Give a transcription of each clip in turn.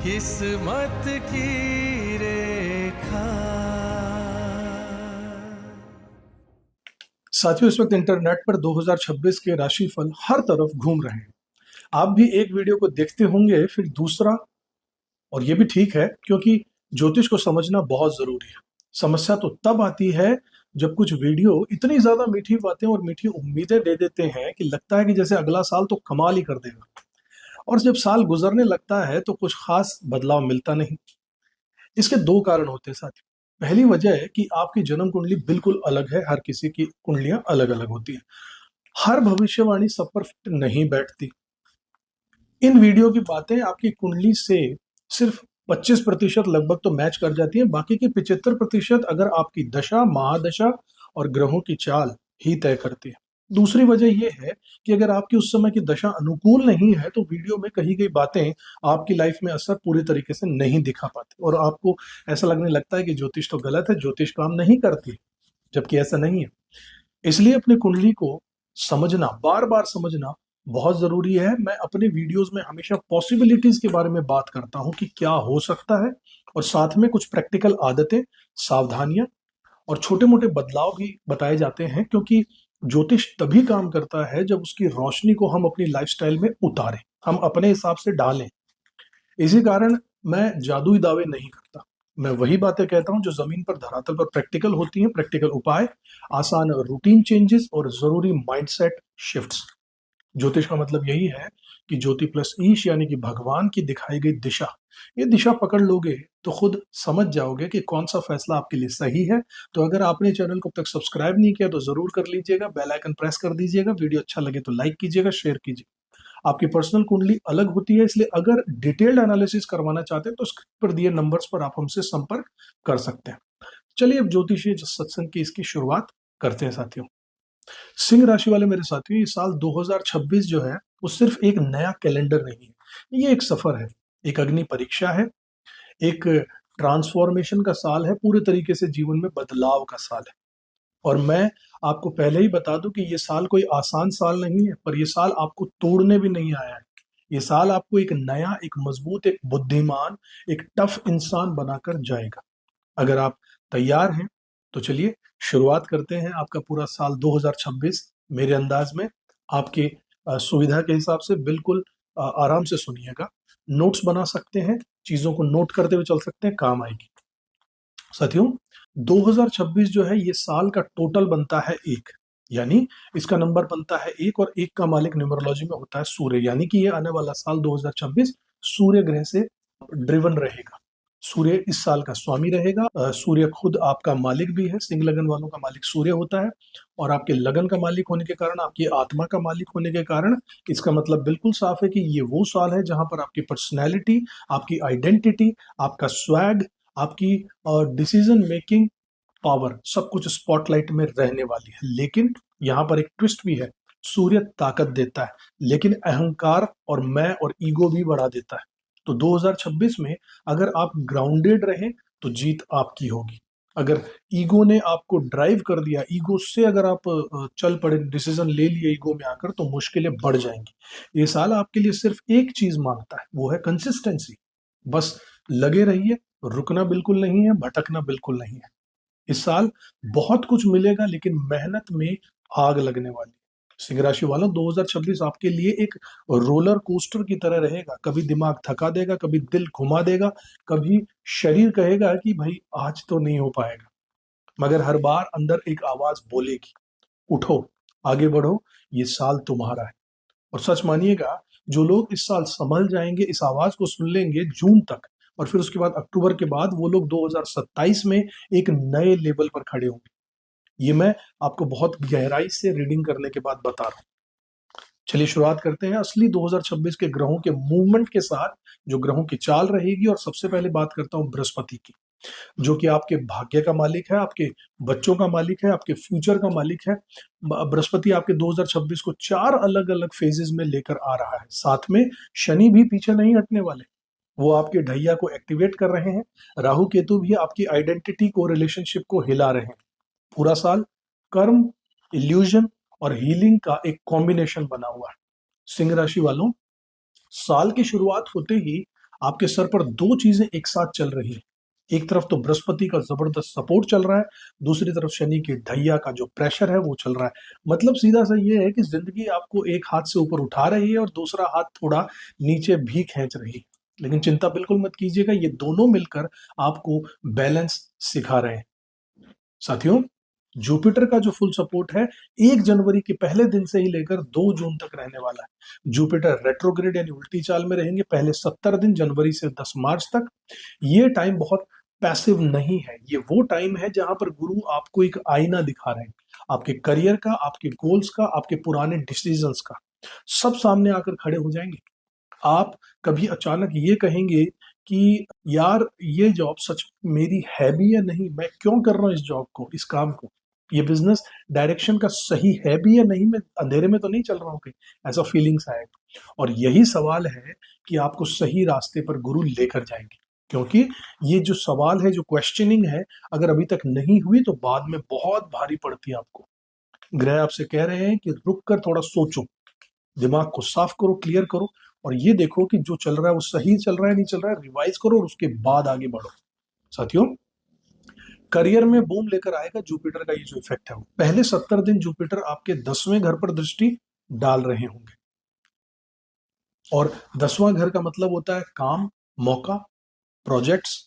किस्मत की रेखा। साथियों, इस वक्त इंटरनेट पर 2026 के राशिफल हर तरफ घूम रहे हैं। आप भी एक वीडियो को देखते होंगे, फिर दूसरा, और ये भी ठीक है क्योंकि ज्योतिष को समझना बहुत जरूरी है। समस्या तो तब आती है जब कुछ वीडियो इतनी ज्यादा मीठी बातें और मीठी उम्मीदें दे देते हैं कि लगता है कि जैसे अगला साल तो कमाल ही कर देगा, और जब साल गुजरने लगता है तो कुछ खास बदलाव मिलता नहीं। इसके दो कारण होते हैं साथियों। पहली वजह है कि आपकी जन्म कुंडली बिल्कुल अलग है, हर किसी की कुंडलियां अलग अलग होती हैं। हर भविष्यवाणी सब पर फिट नहीं बैठती। इन वीडियो की बातें आपकी कुंडली से सिर्फ 25% लगभग तो मैच कर जाती है, बाकी की 75% अगर आपकी दशा, महादशा और ग्रहों की चाल ही तय करती है। दूसरी वजह यह है कि अगर आपकी उस समय की दशा अनुकूल नहीं है तो वीडियो में कही गई बातें आपकी लाइफ में असर पूरी तरीके से नहीं दिखा पाती, और आपको ऐसा लगने लगता है कि ज्योतिष तो गलत है, ज्योतिष काम नहीं करती, जबकि ऐसा नहीं है। इसलिए अपनी कुंडली को समझना, बार बार समझना बहुत जरूरी है। मैं अपने वीडियोस में हमेशा पॉसिबिलिटीज के बारे में बात करता हूं कि क्या हो सकता है, और साथ में कुछ प्रैक्टिकल आदतें, सावधानियां और छोटे मोटे बदलाव भी बताए जाते हैं, क्योंकि ज्योतिष तभी काम करता है जब उसकी रोशनी को हम अपनी लाइफस्टाइल में उतारें, हम अपने हिसाब से डालें। इसी कारण मैं जादुई दावे नहीं करता। मैं वही बातें कहता हूं जो जमीन पर, धरातल पर प्रैक्टिकल होती हैं। प्रैक्टिकल उपाय, आसान रूटीन चेंजेस और जरूरी माइंडसेट शिफ्ट्स। ज्योतिष का मतलब यही है कि ज्योति प्लस ईश यानी कि भगवान की दिखाई गई दिशा। ये दिशा पकड़ लोगे तो खुद समझ जाओगे कि कौन सा फैसला आपके लिए सही है। तो अगर आपने चैनल को अब तक सब्सक्राइब नहीं किया तो जरूर कर लीजिएगा, बेल आइकन प्रेस कर दीजिएगा, वीडियो अच्छा लगे तो लाइक कीजिएगा, शेयर कीजिए। आपकी पर्सनल कुंडली अलग होती है, इसलिए अगर डिटेल्ड एनालिसिस करवाना चाहते हैं तो स्क्रीन पर दिए नंबर्स पर आप हमसे संपर्क कर सकते हैं। चलिए अब ज्योतिषीय सत्संग की इसकी शुरुआत करते हैं साथियों। सिंह राशि वाले मेरे साथियों, ये साल 2026 जो है वो सिर्फ एक नया कैलेंडर नहीं है, ये एक सफर है, एक अग्नि परीक्षा है, एक ट्रांसफॉर्मेशन का साल है, पूरे तरीके से जीवन में बदलाव का साल है। और मैं आपको पहले ही बता दूं कि ये साल कोई आसान साल नहीं है, पर ये साल आपको तोड़ने भी नहीं आया है। ये साल आपको एक नया, एक मजबूत, एक बुद्धिमान, एक टफ इंसान बनाकर जाएगा। अगर आप तैयार हैं तो चलिए शुरुआत करते हैं। आपका पूरा साल 2026 मेरे अंदाज में, आपके सुविधा के हिसाब से बिल्कुल आराम से सुनिएगा। नोट्स बना सकते हैं, चीजों को नोट करते हुए चल सकते हैं, काम आएगी। साथियों, 2026 जो है ये साल का टोटल बनता है एक, यानी इसका नंबर बनता है एक, और एक का मालिक न्यूमरोलॉजी में होता है सूर्य, यानी कि ये आने वाला साल 2026 सूर्य ग्रह से ड्रिवन रहेगा। सूर्य इस साल का स्वामी रहेगा। सूर्य खुद आपका मालिक भी है। सिंह लगन वालों का मालिक सूर्य होता है, और आपके लगन का मालिक होने के कारण, आपकी आत्मा का मालिक होने के कारण, इसका मतलब बिल्कुल साफ है कि ये वो साल है जहां पर आपकी पर्सनैलिटी, आपकी आइडेंटिटी, आपका स्वैग, आपकी डिसीजन मेकिंग पावर, सब कुछ स्पॉटलाइट में रहने वाली है। लेकिन यहाँ पर एक ट्विस्ट भी है। सूर्य ताकत देता है, लेकिन अहंकार और मैं और ईगो भी बढ़ा देता है। तो 2026 में अगर आप ग्राउंडेड रहें तो जीत आपकी होगी। अगर ईगो ने आपको ड्राइव कर दिया, ईगो से अगर आप चल पड़े, डिसीजन ले लिए ईगो में आकर, तो मुश्किलें बढ़ जाएंगी। ये साल आपके लिए सिर्फ एक चीज मांगता है, वो है कंसिस्टेंसी। बस लगे रहिए, रुकना बिल्कुल नहीं है, भटकना बिल्कुल नहीं है। इस साल बहुत कुछ मिलेगा, लेकिन मेहनत में आग लगने वाली है। सिंह राशि वालों, 2026 आपके लिए एक रोलर कोस्टर की तरह रहेगा। कभी दिमाग थका देगा, कभी दिल घुमा देगा, कभी शरीर कहेगा कि भाई आज तो नहीं हो पाएगा, मगर हर बार अंदर एक आवाज बोलेगी, उठो, आगे बढ़ो, ये साल तुम्हारा है। और सच मानिएगा, जो लोग इस साल संभल जाएंगे, इस आवाज को सुन लेंगे जून तक, और फिर उसके बाद अक्टूबर के बाद, वो लोग 2027 में एक नए लेवल पर खड़े होंगे। ये मैं आपको बहुत गहराई से रीडिंग करने के बाद बता रहा हूं। चलिए शुरुआत करते हैं असली 2026 के ग्रहों के मूवमेंट के साथ, जो ग्रहों की चाल रहेगी। और सबसे पहले बात करता हूं बृहस्पति की, जो कि आपके भाग्य का मालिक है, आपके बच्चों का मालिक है, आपके फ्यूचर का मालिक है। बृहस्पति आपके 2026 को 4 अलग अलग फेजेस में लेकर आ रहा है। साथ में शनि भी पीछे नहीं हटने वाले, वो आपके ढैया को एक्टिवेट कर रहे हैं। राहु केतु भी आपकी आइडेंटिटी को, रिलेशनशिप को हिला रहे हैं। पूरा साल कर्म, इल्यूजन और हीलिंग का एक कॉम्बिनेशन बना हुआ है। सिंह राशि वालों, साल की शुरुआत होते ही आपके सर पर दो चीजें एक साथ चल रही है। एक तरफ तो बृहस्पति का जबरदस्त सपोर्ट चल रहा है, दूसरी तरफ शनि की ढैया का जो प्रेशर है वो चल रहा है। मतलब सीधा सा ये है कि जिंदगी आपको एक हाथ से ऊपर उठा रही है और दूसरा हाथ थोड़ा नीचे भी खींच रही है। लेकिन चिंता बिल्कुल मत कीजिएगा, ये दोनों मिलकर आपको बैलेंस सिखा रहे हैं। साथियों, जुपिटर का जो फुल सपोर्ट है 1 जनवरी के पहले दिन से ही लेकर 2 जून तक रहने वाला है। जुपिटर रेट्रोग्रेड यानी उल्टी चाल में रहेंगे पहले 70 दिन, जनवरी से 10 मार्च तक। ये टाइम बहुत पैसिव नहीं है, ये वो टाइम है जहां पर गुरु आपको एक आईना दिखा रहे हैं, आपके करियर का, आपके गोल्स का, आपके पुराने डिसीजंस का, सब सामने आकर खड़े हो जाएंगे। आप कभी अचानक ये कहेंगे कि यार ये जॉब सच मेरी है भी या नहीं, मैं क्यों कर रहा हूँ इस जॉब को, इस काम को, ये बिजनेस डायरेक्शन का सही है भी या नहीं, मैं अंधेरे में तो नहीं चल रहा हूँ कहीं, ऐसा फीलिंग्स आएगा। और यही सवाल है कि आपको सही रास्ते पर गुरु लेकर जाएंगे, क्योंकि ये जो सवाल है, जो क्वेश्चनिंग है, अगर अभी तक नहीं हुई तो बाद में बहुत भारी पड़ती है आपको। ग्रह आपसे कह रहे हैं कि रुक कर थोड़ा सोचो, दिमाग को साफ करो, क्लियर करो, और ये देखो कि जो चल रहा है वो सही चल रहा है नहीं चल रहा है, रिवाइज करो और उसके बाद आगे बढ़ो। साथियों, करियर में बूम लेकर आएगा जुपिटर का ये जो इफेक्ट है, वो पहले 70 दिन जुपिटर आपके 10वें घर पर दृष्टि डाल रहे होंगे। और 10वां घर का मतलब होता है काम, मौका, प्रोजेक्ट्स,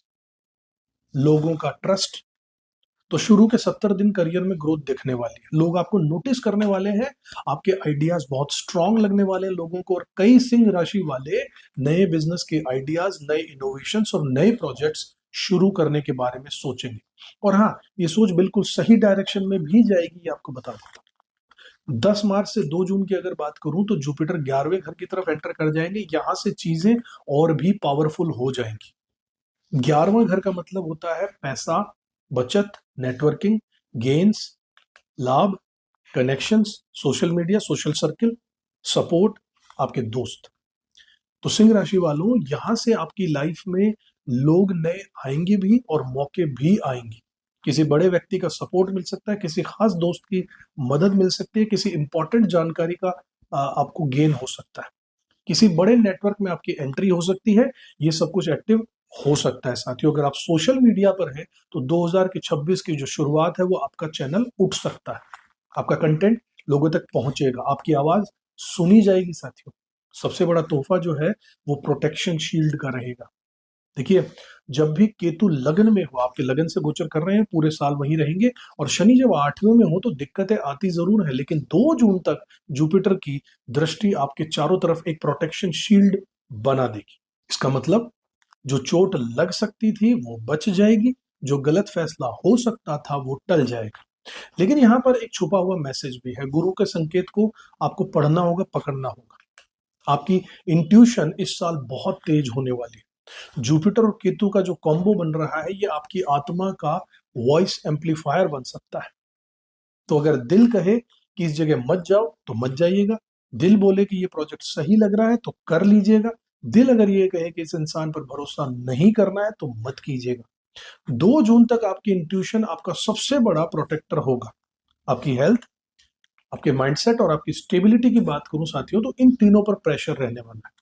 लोगों का ट्रस्ट। तो शुरू के 70 दिन करियर में ग्रोथ दिखने वाली है, लोग आपको नोटिस करने वाले हैं, आपके आइडियाज बहुत स्ट्रांग लगने वाले हैं लोगों को, और कई सिंह राशि वाले नए बिजनेस के आइडियाज, नए इनोवेशंस और नए प्रोजेक्ट्स शुरू करने के बारे में सोचेंगे। और हाँ, ये सोच बिल्कुल सही डायरेक्शन में भी जाएगी, ये आपको बता दूंगा। 10 मार्च से 2 जून की अगर बात करूं तो जुपिटर 11वें घर की तरफ एंटर कर जाएंगे, यहां से चीजें और भी पावरफुल हो जाएंगी। 11वां घर का मतलब होता है पैसा, बचत, नेटवर्किंग, गेन्स, लाभ, connections, social media, social circle, support, आपके दोस्त। तो सिंह राशि वालों, यहां से आपकी लाइफ में लोग नए आएंगे भी और मौके भी आएंगे। किसी बड़े व्यक्ति का सपोर्ट मिल सकता है, किसी खास दोस्त की मदद मिल सकती है, किसी इंपॉर्टेंट जानकारी का आपको गेन हो सकता है, किसी बड़े नेटवर्क में आपकी एंट्री हो सकती है। ये सब कुछ एक्टिव हो सकता है। साथियों, अगर आप सोशल मीडिया पर हैं तो 2026 की जो शुरुआत है वो आपका चैनल उठ सकता है, आपका कंटेंट लोगों तक पहुंचेगा, आपकी आवाज सुनी जाएगी। साथियों, सबसे बड़ा तोहफा जो है वो प्रोटेक्शन शील्ड का रहेगा। देखिए, जब भी केतु लगन में हो, आपके लगन से गोचर कर रहे हैं, पूरे साल वहीं रहेंगे, और शनि जब 8वें में हो तो दिक्कतें आती जरूर है, लेकिन 2 जून तक जुपिटर की दृष्टि आपके चारों तरफ एक प्रोटेक्शन शील्ड बना देगी। इसका मतलब जो चोट लग सकती थी वो बच जाएगी, जो गलत फैसला हो सकता था वो टल जाएगा। लेकिन यहाँ पर एक छुपा हुआ मैसेज भी है, गुरु के संकेत को आपको पढ़ना होगा, पकड़ना होगा। आपकी इंट्यूशन इस साल बहुत तेज होने वाली है। जुपिटर और केतु का जो कॉम्बो बन रहा है ये आपकी आत्मा का वॉइस एम्पलीफायर बन सकता है। तो अगर दिल कहे कि इस जगह मत जाओ तो मत जाइएगा, दिल बोले कि ये प्रोजेक्ट सही लग रहा है तो कर लीजिएगा, दिल अगर ये कहे कि इस इंसान पर भरोसा नहीं करना है तो मत कीजिएगा। 2 जून तक आपकी इंट्यूशन आपका सबसे बड़ा प्रोटेक्टर होगा। आपकी हेल्थ, आपके माइंडसेट और आपकी स्टेबिलिटी की बात करूं साथियों, तो इन तीनों पर प्रेशर रहने वाला है।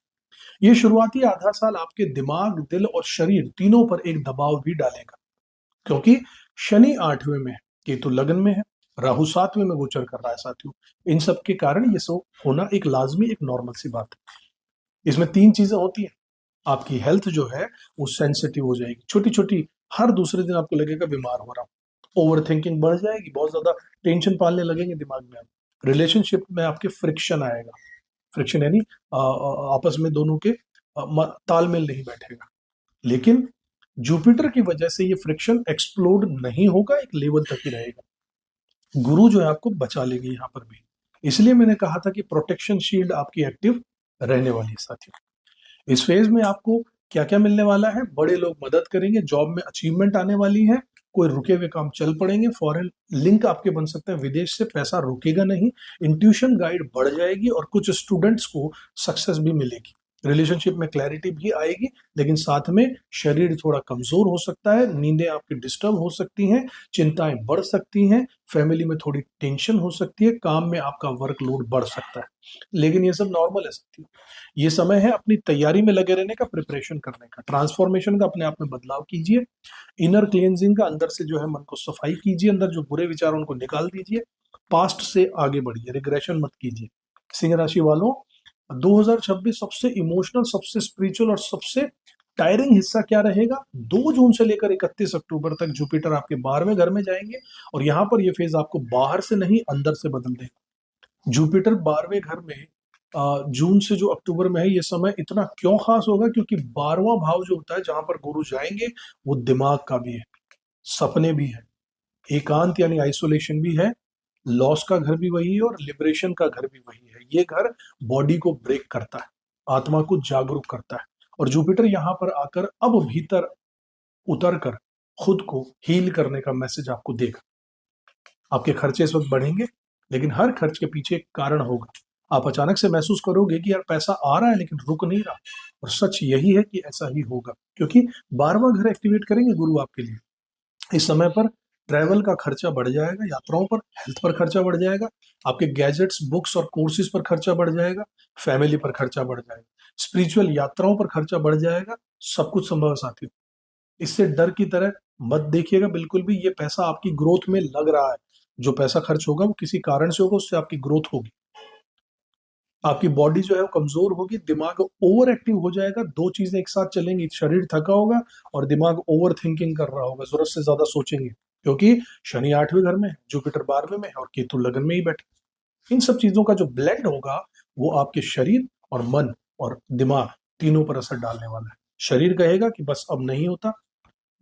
ये शुरुआती आधा साल आपके दिमाग, दिल और शरीर तीनों पर एक दबाव भी डालेगा, क्योंकि शनि 8वें में है, केतु लगन में है, राहु 7वें में गोचर कर रहा है। साथियों, इन सब के कारण ये सब होना एक लाजमी, एक नॉर्मल सी बात है। इसमें 3 चीजें होती हैं। आपकी हेल्थ जो है वो सेंसिटिव हो जाएगी, छोटी छोटी, हर दूसरे दिन आपको लगेगा बीमार हो रहा हूं, ओवर थिंकिंग बढ़ जाएगी, बहुत ज्यादा टेंशन पालने लगेंगे दिमाग में। रिलेशनशिप में आपके फ्रिक्शन आएगा, फ्रिक्शन यानी आपस में दोनों के तालमेल नहीं बैठेगा। लेकिन जुपिटर की वजह से ये फ्रिक्शन एक्सप्लोड नहीं होगा, एक लेवल तक ही रहेगा। गुरु जो है आपको बचा लेंगे यहाँ पर भी। इसलिए मैंने कहा था कि प्रोटेक्शन शील्ड आपकी एक्टिव रहने वाली है। साथियों, इस फेज में आपको क्या क्या मिलने वाला है? बड़े लोग मदद करेंगे, जॉब में अचीवमेंट आने वाली है, कोई रुके हुए काम चल पड़ेंगे, फॉरेन लिंक आपके बन सकते हैं, विदेश से पैसा रुकेगा नहीं, इंट्यूशन गाइड बढ़ जाएगी और कुछ स्टूडेंट्स को सक्सेस भी मिलेगी। रिलेशनशिप में क्लैरिटी भी आएगी, लेकिन साथ में शरीर थोड़ा कमजोर हो सकता है, नींदें आपकी डिस्टर्ब हो सकती हैं, चिंताएं बढ़ सकती हैं, फैमिली में थोड़ी टेंशन हो सकती है, काम में आपका वर्कलोड बढ़ सकता है। लेकिन ये सब नॉर्मल है साथियों। ये समय है अपनी तैयारी में लगे रहने का, प्रिपरेशन करने का, ट्रांसफॉर्मेशन का, अपने आप में बदलाव कीजिए, इनर क्लींजिंग का, अंदर से जो है मन को सफाई कीजिए, अंदर जो बुरे विचार उनको निकाल दीजिए, पास्ट से आगे बढ़िए, रिग्रेशन मत कीजिए। सिंह राशि वालों, 2026 सबसे इमोशनल, सबसे स्पिरिचुअल और सबसे टायरिंग हिस्सा क्या रहेगा? 2 जून से लेकर 31 अक्टूबर तक जुपिटर आपके 12वें घर में जाएंगे और यहां पर ये फेज आपको बाहर से नहीं अंदर से बदल देगा। जुपिटर 12वें घर में जून से जो अक्टूबर में है, ये समय इतना क्यों खास होगा? क्योंकि 12वां भाव जो होता है जहां पर गुरु जाएंगे वो दिमाग का भी है, सपने भी है, एकांत यानी आइसोलेशन भी है, लॉस का घर भी वही है और लिबरेशन का घर भी वही है। ये घर बॉडी को ब्रेक करता है, आत्मा को जागरूक करता है, और जुपिटर यहां पर आकर अब भीतर उतर कर खुद को हील करने का मैसेज आपको देगा। आपके खर्चे इस वक्त बढ़ेंगे, लेकिन हर खर्च के पीछे एक कारण होगा। आप अचानक से महसूस करोगे कि यार पैसा आ रहा है लेकिन रुक नहीं रहा, और सच यही है कि ऐसा ही होगा, क्योंकि 12वां घर एक्टिवेट करेंगे गुरु आपके लिए। इस समय पर ट्रैवल का खर्चा बढ़ जाएगा, यात्राओं पर, हेल्थ पर खर्चा बढ़ जाएगा, आपके गैजेट्स, बुक्स और कोर्सेज पर खर्चा बढ़ जाएगा, फैमिली पर खर्चा बढ़ जाएगा, स्पिरिचुअल यात्राओं पर खर्चा बढ़ जाएगा। सब कुछ संभव है साथियों, इससे डर की तरह मत देखिएगा बिल्कुल भी। ये पैसा आपकी ग्रोथ में लग रहा है, जो पैसा खर्च होगा वो किसी कारण से होगा, उससे आपकी ग्रोथ होगी। आपकी बॉडी जो है वो कमजोर होगी, दिमाग ओवर एक्टिव हो जाएगा। 2 चीजें एक साथ चलेंगी, शरीर थका होगा और दिमाग ओवर थिंकिंग कर रहा होगा, जरूरत से ज्यादा सोचेंगे, क्योंकि शनि 8वें घर में है, जुपिटर 12वें में है और केतु लगन में ही बैठे। इन सब चीजों का जो ब्लेंड होगा वो आपके शरीर और मन और दिमाग तीनों पर असर डालने वाला है। शरीर कहेगा कि बस अब नहीं होता,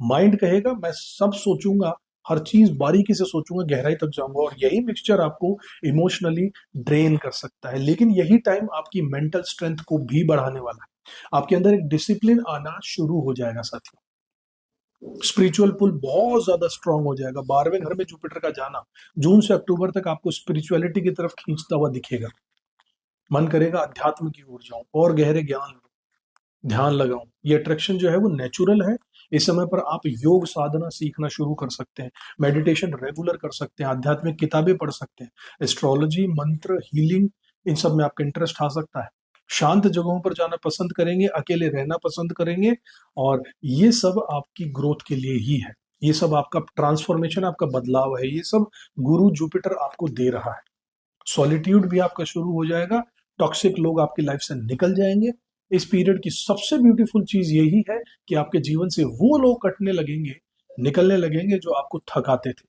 माइंड कहेगा मैं सब सोचूंगा, हर चीज बारीकी से सोचूंगा, गहराई तक जाऊंगा, और यही मिक्सचर आपको इमोशनली ड्रेन कर सकता है। लेकिन यही टाइम आपकी मेंटल स्ट्रेंथ को भी बढ़ाने वाला है, आपके अंदर एक डिसिप्लिन आना शुरू हो जाएगा साथियों, स्पिरिचुअल पुल बहुत ज्यादा स्ट्रांग हो जाएगा। 12वें घर में जुपिटर का जाना जून से अक्टूबर तक आपको स्पिरिचुअलिटी की तरफ खींचता हुआ दिखेगा। मन करेगा अध्यात्म की ओर जाऊं और गहरे ज्ञान लूं, ध्यान लगाऊं। ये अट्रैक्शन जो है वो नेचुरल है। इस समय पर आप योग साधना सीखना शुरू कर सकते हैं, मेडिटेशन रेगुलर कर सकते हैं, आध्यात्मिक किताबें पढ़ सकते हैं, एस्ट्रोलॉजी, मंत्र, हीलिंग, इन सब में आपका इंटरेस्ट आ सकता है। शांत जगहों पर जाना पसंद करेंगे, अकेले रहना पसंद करेंगे, और ये सब आपकी ग्रोथ के लिए ही है। ये सब आपका ट्रांसफॉर्मेशन, आपका बदलाव है, ये सब गुरु जुपिटर आपको दे रहा है। सॉलिट्यूड भी आपका शुरू हो जाएगा, टॉक्सिक लोग आपकी लाइफ से निकल जाएंगे। इस पीरियड की सबसे ब्यूटीफुल चीज यही है कि आपके जीवन से वो लोग कटने लगेंगे, निकलने लगेंगे जो आपको थकाते थे,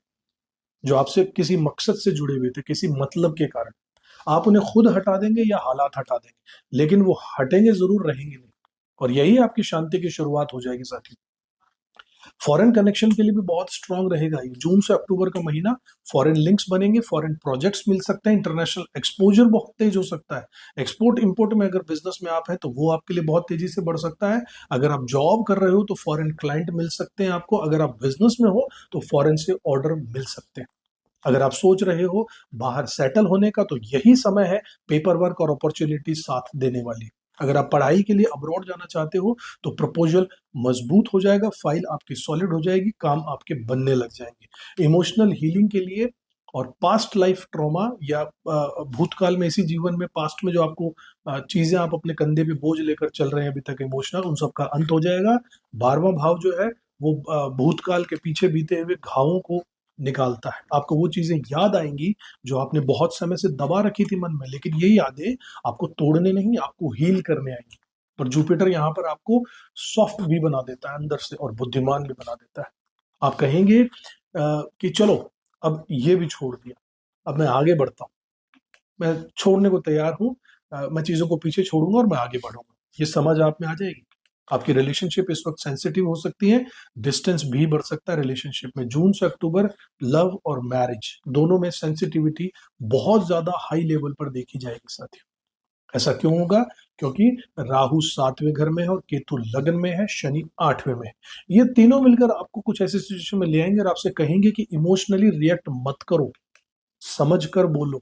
जो आपसे किसी मकसद से जुड़े हुए थे, किसी मतलब के कारण। आप उन्हें खुद हटा देंगे या हालात हटा देंगे, लेकिन वो हटेंगे जरूर, रहेंगे नहीं। और यही आपकी शांति की शुरुआत हो जाएगी साथी। फॉरेन कनेक्शन के लिए भी बहुत स्ट्रांग रहेगा ये जून से अक्टूबर का महीना। फॉरेन लिंक्स बनेंगे, फॉरेन प्रोजेक्ट्स मिल सकते हैं, इंटरनेशनल एक्सपोजर बहुत तेज हो सकता है। एक्सपोर्ट इंपोर्ट में अगर बिजनेस में आप हैं तो वो आपके लिए बहुत तेजी से बढ़ सकता है। अगर आप जॉब कर रहे हो तो फॉरेन क्लाइंट मिल सकते हैं आपको। अगर आप बिजनेस में हो तो फॉरेन से ऑर्डर मिल सकते हैं। अगर आप सोच रहे हो बाहर सेटल होने का तो यही समय है, पेपर वर्क और अपॉर्चुनिटी साथ देने वाली। अगर आप पढ़ाई के लिए अब्रॉड जाना चाहते हो तो प्रपोजल मजबूत हो जाएगा, फाइल आपकी सॉलिड हो जाएगी, काम आपके बनने लग जाएंगे। इमोशनल हीलिंग के लिए और पास्ट लाइफ ट्रॉमा या भूतकाल में, इसी जीवन में पास्ट में जो आपको चीजें आप अपने कंधे पे बोझ लेकर चल रहे हैं अभी तक इमोशनल, उन सब का अंत हो जाएगा। 12वां भाव जो है वो भूतकाल के पीछे बीते हुए घावों को निकालता है। आपको वो चीजें याद आएंगी जो आपने बहुत समय से दबा रखी थी मन में, लेकिन ये यादें आपको तोड़ने नहीं, आपको हील करने आएंगी। पर जुपिटर यहाँ पर आपको सॉफ्ट भी बना देता है अंदर से और बुद्धिमान भी बना देता है। आप कहेंगे कि चलो अब ये भी छोड़ दिया, अब मैं आगे बढ़ता हूँ, मैं छोड़ने को तैयार हूँ, मैं चीजों को पीछे छोड़ूंगा और मैं आगे बढ़ूंगा। ये समझ आप में आ जाएगी। आपकी रिलेशनशिप इस वक्त सेंसिटिव हो सकती है, डिस्टेंस भी बढ़ सकता है रिलेशनशिप में। जून से अक्टूबर लव और मैरिज दोनों में सेंसिटिविटी बहुत ज्यादा हाई लेवल पर देखी जाएगी साथियों। ऐसा क्यों होगा? क्योंकि राहु 7वें घर में है और केतु लगन में है, शनि 8वें में है। ये तीनों मिलकर आपको कुछ ऐसी सिचुएशन में ले आएंगे और आपसे कहेंगे कि इमोशनली रिएक्ट मत करो, समझ कर बोलो,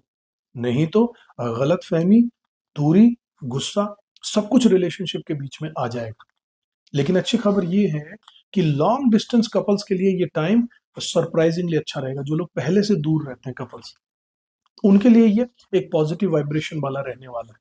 नहीं तो गलत फहमी, दूरी, गुस्सा सब कुछ रिलेशनशिप के बीच में आ जाएगा। लेकिन अच्छी खबर ये है कि लॉन्ग डिस्टेंस कपल्स के लिए ये टाइम सरप्राइजिंगली अच्छा रहेगा। जो लोग पहले से दूर रहते हैं कपल्स, उनके लिए ये एक पॉजिटिव वाइब्रेशन वाला रहने वाला है।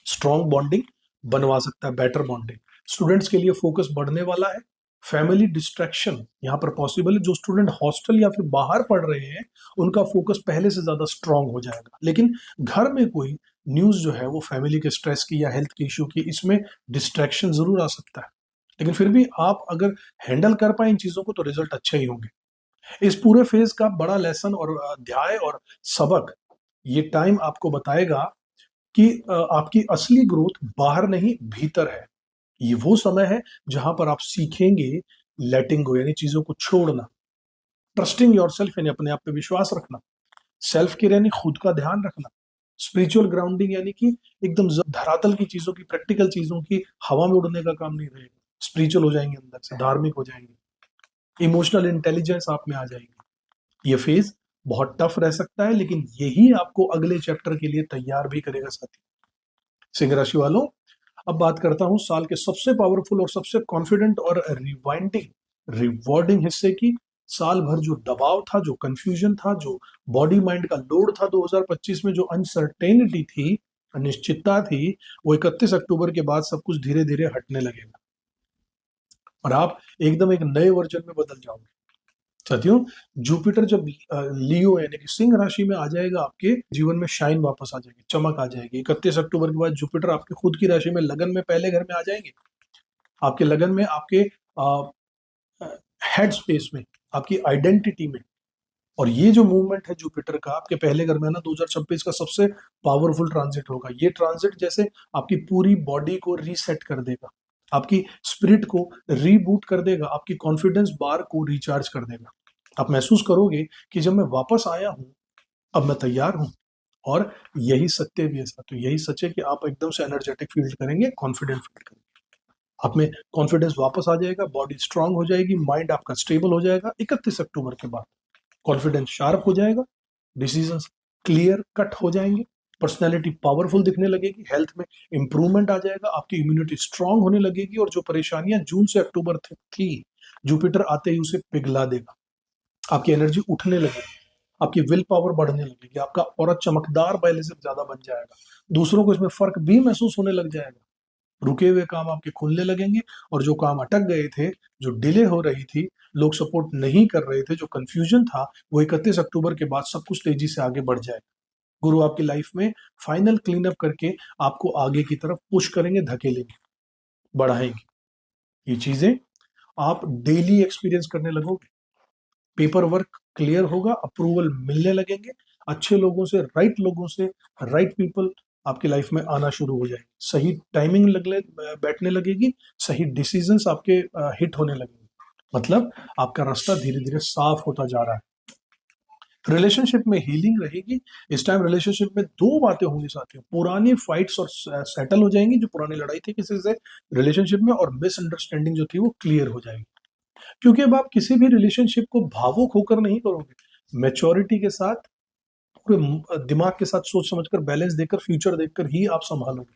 स्ट्रॉन्ग बॉन्डिंग बनवा सकता है, बेटर बॉन्डिंग। स्टूडेंट्स के लिए फोकस बढ़ने वाला है। फैमिली डिस्ट्रैक्शन यहाँ पर पॉसिबल है। जो स्टूडेंट हॉस्टल या फिर बाहर पढ़ रहे हैं, उनका फोकस पहले से ज्यादा स्ट्रांग हो जाएगा। लेकिन घर में कोई न्यूज जो है वो फैमिली के स्ट्रेस की या हेल्थ के इश्यू की, इसमें डिस्ट्रैक्शन जरूर आ सकता है। लेकिन फिर भी आप अगर हैंडल कर पाए इन चीजों को तो रिजल्ट अच्छे ही होंगे। इस पूरे फेज का बड़ा लेसन और अध्याय और सबक ये टाइम आपको बताएगा कि आपकी असली ग्रोथ बाहर नहीं भीतर है। ये वो समय है जहां पर आप सीखेंगे लेटिंग गो, यानी चीजों को छोड़ना, ट्रस्टिंग योर सेल्फ यानी अपने आप पे विश्वास रखना, सेल्फ केयर यानी खुद का ध्यान रखना, स्पिरिचुअल ग्राउंडिंग यानी कि एकदम धरातल की चीजों की, प्रैक्टिकल चीजों की हवा में उड़ने का काम नहीं रहेगा। स्पिरिचुअल हो जाएंगे, अंदर से धार्मिक हो जाएंगे, इमोशनल इंटेलिजेंस आप में आ जाएगी। ये फेज बहुत टफ रह सकता है, लेकिन यही आपको अगले चैप्टर के लिए तैयार भी करेगा साथी। सिंह राशि वालों, अब बात करता हूं साल के सबसे पावरफुल और सबसे कॉन्फिडेंट और रिवाइंडिंग रिवॉर्डिंग हिस्से की। साल भर जो दबाव था, जो कंफ्यूजन था, जो बॉडी माइंड का लोड था, 2025 में जो अनसर्टेनिटी थी, अनिश्चितता थी, वो 31 अक्टूबर के बाद सब कुछ धीरे धीरे हटने लगेगा और आप एकदम एक नए वर्जन में बदल जाओगे। साथियों, जुपिटर जब लियो यानी कि सिंह राशि में आ जाएगा, आपके जीवन में शाइन वापस आ जाएगी, चमक आ जाएगी। 31 अक्टूबर के बाद जुपिटर आपके खुद की राशि में लगन में पहले घर में आ जाएंगे। आपके लगन में, आपके हेड स्पेस में, आपकी आइडेंटिटी में। और ये जो मूवमेंट है जुपिटर का आपके पहले घर में ना, 2026 का सबसे पावरफुल ट्रांजिट होगा। ये ट्रांजिट जैसे आपकी पूरी बॉडी को रीसेट कर देगा, आपकी स्पिरिट को रीबूट कर देगा, आपकी कॉन्फिडेंस बार को रिचार्ज कर देगा। आप महसूस करोगे कि जब मैं वापस आया हूं, अब मैं तैयार हूं। और यही सत्य भी है साथ, तो यही सच है कि आप एकदम से एनर्जेटिक फील करेंगे, कॉन्फिडेंट फील करेंगे। आप में कॉन्फिडेंस वापस आ जाएगा, बॉडी स्ट्रांग हो जाएगी, माइंड आपका स्टेबल हो जाएगा। 31 अक्टूबर के बाद कॉन्फिडेंस शार्प हो जाएगा, डिसीजन क्लियर कट हो जाएंगे, पर्सनैलिटी पावरफुल दिखने लगेगी, हेल्थ में इंप्रूवमेंट आ जाएगा, आपकी इम्यूनिटी स्ट्रांग होने लगेगी। और जो परेशानियां जून से अक्टूबर तक थी, जुपिटर आते ही उसे पिघला देगा। आपकी एनर्जी उठने लगेगी, आपकी विल पावर बढ़ने लगेगी, आपका और चमकदार पहले से ज्यादा बन जाएगा। दूसरों को इसमें फर्क भी महसूस होने लग जाएगा। रुके हुए काम आपके खुलने लगेंगे और जो काम अटक गए थे, जो डिले हो रही थी, लोग सपोर्ट नहीं कर रहे थे, जो कंफ्यूजन था, वो 31 अक्टूबर के बाद सब कुछ तेजी से आगे बढ़ जाएगा। गुरु आपकी लाइफ में फाइनल क्लीन अप करके आपको आगे की तरफ पुश करेंगे, धकेलेंगे, बढ़ाएंगे। ये चीजें आप डेली एक्सपीरियंस करने लगोगे। पेपर वर्क क्लियर होगा, अप्रूवल मिलने लगेंगे, अच्छे लोगों से, राइट लोगों से, राइट पीपल आपकी लाइफ में आना शुरू हो जाएंगे, सही टाइमिंग लगने बैठने लगेगी, सही डिसीजंस आपके हिट होने लगेंगे। मतलब आपका रास्ता धीरे धीरे साफ होता जा रहा है। रिलेशनशिप में हीलिंग रहेगी। इस टाइम रिलेशनशिप में दो बातें होंगी साथियों, पुरानी फाइट्स और सेटल हो जाएंगी, जो पुरानी लड़ाई थी किसी से रिलेशनशिप में, और मिसअंडरस्टैंडिंग जो थी वो क्लियर हो जाएगी। क्योंकि अब आप किसी भी रिलेशनशिप को भावुक होकर नहीं करोगे, मैच्योरिटी के साथ, पूरे दिमाग के साथ सोच समझकर, बैलेंस देकर, फ्यूचर देखकर ही आप संभालोगे।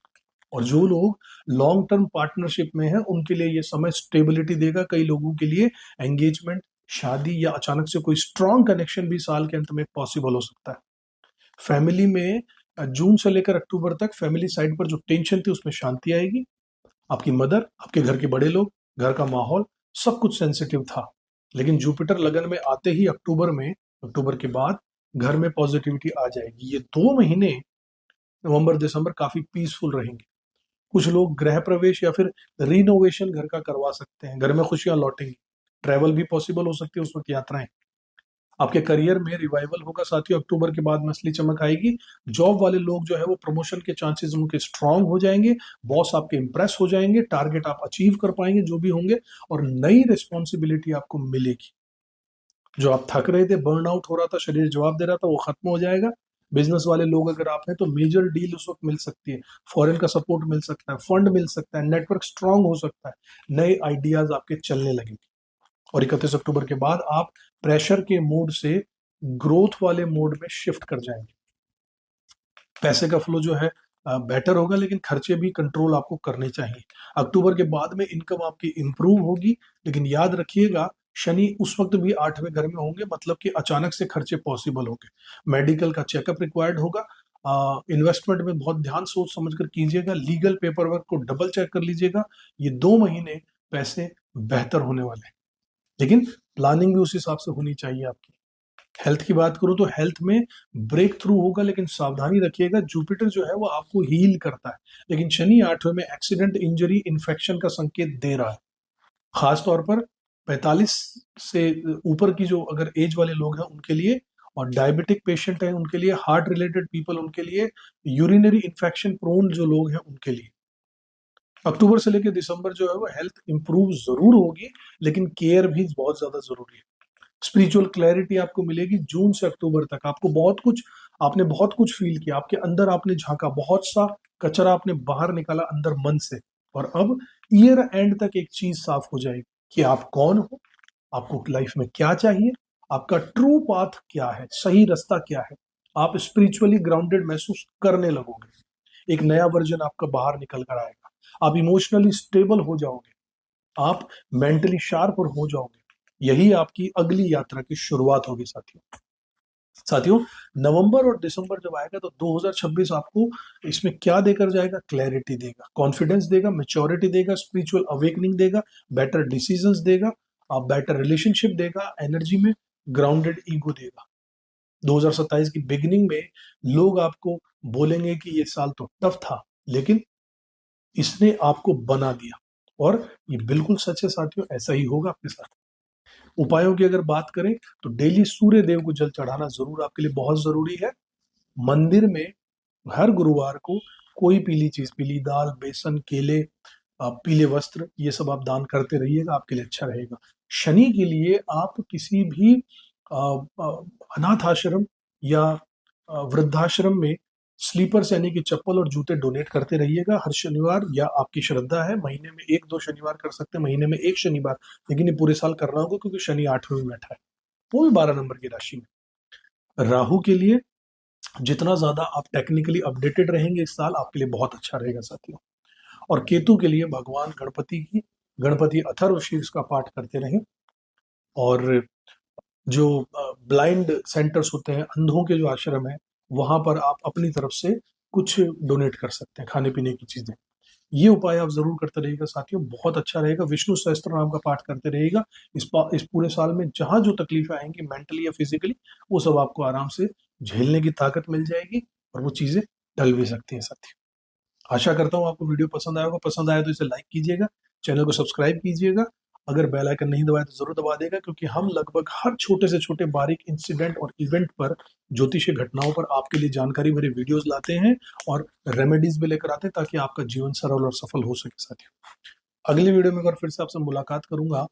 और जो लोग लॉन्ग टर्म पार्टनरशिप में हैं, उनके लिए ये समय स्टेबिलिटी देगा। कई लोगों के लिए एंगेजमेंट, शादी या अचानक से कोई स्ट्रॉन्ग कनेक्शन भी साल के अंत में पॉसिबल हो सकता है। फैमिली में जून से लेकर अक्टूबर तक फैमिली साइड पर जो टेंशन थी उसमें शांति आएगी। आपकी मदर, आपके घर के बड़े लोग, घर का माहौल, सब कुछ सेंसिटिव था। लेकिन जुपिटर लगन में आते ही अक्टूबर के बाद घर में पॉजिटिविटी आ जाएगी। ये 2 महीने नवंबर दिसंबर काफी पीसफुल रहेंगे। कुछ लोग गृह प्रवेश या फिर रिनोवेशन घर का करवा सकते हैं, घर में खुशियां लौटेंगी। ट्रैवल भी पॉसिबल हो सकती है उस वक्त, यात्राएं। आपके करियर में रिवाइवल होगा साथियों, अक्टूबर के बाद में असली चमक आएगी। जॉब वाले लोग जो है वो प्रमोशन के चांसेस उनके स्ट्रांग हो जाएंगे, बॉस आपके इंप्रेस हो जाएंगे, टारगेट आप अचीव कर पाएंगे जो भी होंगे, और नई रिस्पॉन्सिबिलिटी आपको मिलेगी। जो आप थक रहे थे, बर्नआउट हो रहा था, शरीर जवाब दे रहा था, वो खत्म हो जाएगा। बिजनेस वाले लोग अगर आप हैं तो मेजर डील उस वक्त मिल सकती है, फॉरेन का सपोर्ट मिल सकता है, फंड मिल सकता है, नेटवर्क स्ट्रांग हो सकता है, नए आइडियाज आपके चलने लगेंगे। और 31 अक्टूबर के बाद आप प्रेशर के मोड से ग्रोथ वाले मोड में शिफ्ट कर जाएंगे। पैसे का फ्लो जो है बेटर होगा, लेकिन खर्चे भी कंट्रोल आपको करने चाहिए। अक्टूबर के बाद में इनकम आपकी इंप्रूव होगी, लेकिन याद रखिएगा शनि उस वक्त भी 8वें घर में होंगे, मतलब कि अचानक से खर्चे पॉसिबल होंगे। मेडिकल का चेकअप रिक्वायर्ड होगा। इन्वेस्टमेंट में बहुत ध्यान सोच समझ कर कीजिएगा। लीगल पेपर वर्क को डबल चेक कर लीजिएगा। ये 2 महीने पैसे बेहतर होने वाले हैं, लेकिन प्लानिंग भी उस हिसाब से होनी चाहिए आपकी। हेल्थ की बात करूं तो हेल्थ में ब्रेक थ्रू होगा, लेकिन सावधानी रखिएगा। जुपिटर जो है वो आपको हील करता है, लेकिन शनि 8वें में एक्सीडेंट, इंजरी, इन्फेक्शन का संकेत दे रहा है। खास तौर पर 45 से ऊपर की जो अगर एज वाले लोग हैं उनके लिए, और डायबिटिक पेशेंट हैं उनके लिए, हार्ट रिलेटेड पीपल उनके लिए, यूरिनरी इन्फेक्शन प्रोन जो लोग हैं उनके लिए। अक्टूबर से लेकर दिसंबर जो है वो हेल्थ इंप्रूव जरूर होगी, लेकिन केयर भी बहुत ज्यादा जरूरी है। स्पिरिचुअल क्लैरिटी आपको मिलेगी जून से अक्टूबर तक। आपने बहुत कुछ फील किया, आपके अंदर आपने झांका, बहुत सा कचरा आपने बाहर निकाला अंदर मन से, और अब ईयर एंड तक एक चीज साफ हो जाएगी कि आप कौन हो, आपको लाइफ में क्या चाहिए, आपका ट्रू पाथ क्या है, सही रास्ता क्या है। आप स्पिरिचुअली ग्राउंडेड महसूस करने लगोगे। एक नया वर्जन आपका बाहर निकल कर आएगा। आप इमोशनली स्टेबल हो जाओगे, आप मेंटली शार्प और हो जाओगे। यही आपकी अगली यात्रा की शुरुआत होगी साथियों। साथियों, नवंबर और दिसंबर जब आएगा तो 2026 आपको इसमें क्या देकर जाएगा? क्लैरिटी देगा, कॉन्फिडेंस देगा, मेच्योरिटी देगा, स्पिरिचुअल अवेकनिंग देगा, बेटर डिसीजंस देगा, बेटर रिलेशनशिप देगा, एनर्जी में ग्राउंडेड ईगो देगा। 2027 की बिगिनिंग में लोग आपको बोलेंगे कि ये साल तो टफ था, लेकिन इसने आपको बना दिया, और ये बिल्कुल सच है साथियों, ऐसा ही होगा आपके साथ। उपायों की अगर बात करें तो डेली सूर्य देव को जल चढ़ाना जरूर आपके लिए बहुत जरूरी है। मंदिर में हर गुरुवार को कोई पीली चीज, पीली दाल, बेसन, केले, पीले वस्त्र, ये सब आप दान करते रहिएगा, आपके लिए अच्छा रहेगा। शनि के लिए आप किसी भी अनाथ आश्रम या वृद्धाश्रम में स्लीपर्स यानी कि चप्पल और जूते डोनेट करते रहिएगा हर शनिवार, या आपकी श्रद्धा है महीने में 1-2 शनिवार कर सकते हैं, महीने में 1 शनिवार, लेकिन ये पूरे साल करना होगा क्योंकि शनि 8वें में बैठा है, वो भी 12 नंबर की राशि में। राहु के लिए जितना ज्यादा आप टेक्निकली अपडेटेड रहेंगे इस साल, आपके लिए बहुत अच्छा रहेगा साथियों। और केतु के लिए भगवान गणपति अथर्वशीर्ष का पाठ करते रहें, और जो ब्लाइंड सेंटर्स होते हैं, अंधों के जो आश्रम है, वहां पर आप अपनी तरफ से कुछ डोनेट कर सकते हैं, खाने पीने की चीजें। ये उपाय आप जरूर करते रहिएगा साथियों, बहुत अच्छा रहेगा। विष्णु सहस्त्र नाम का पाठ करते रहिएगा। इस पूरे साल में जहां जो तकलीफें आएंगी मेंटली या फिजिकली, वो सब आपको आराम से झेलने की ताकत मिल जाएगी, और वो चीजें टल भी सकती हैं साथियों। आशा करता हूँ आपको वीडियो पसंद आया होगा। पसंद आया तो इसे लाइक कीजिएगा, चैनल को सब्सक्राइब कीजिएगा। अगर बेल आइकन नहीं दबाया तो जरूर दबा देगा, क्योंकि हम लगभग हर छोटे से छोटे बारीक इंसिडेंट और इवेंट पर, ज्योतिषीय घटनाओं पर आपके लिए जानकारी भरे वीडियोस लाते हैं, और रेमेडीज भी लेकर आते हैं, ताकि आपका जीवन सरल और सफल हो सके साथियों। अगली वीडियो में अगर फिर से आपसे मुलाकात करूंगा।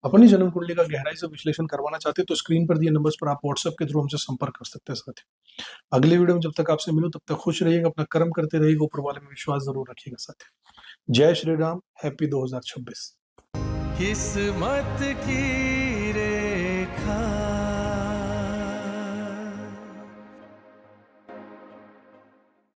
अपनी जन्म कुंडली का गहराई से विश्लेषण करवाना चाहते हैं तो स्क्रीन पर दिए नंबर्स पर आप व्हाट्सएप के थ्रू हमसे संपर्क कर सकते हैं साथियों। अगली वीडियो में जब तक आपसे मिलूं, तब तक खुश रहिएगा, अपना कर्म करते रहिएगा, ऊपर वाले में विश्वास जरूर रखिएगा साथियों। जय श्री राम, हैप्पी 2026। किस्मत की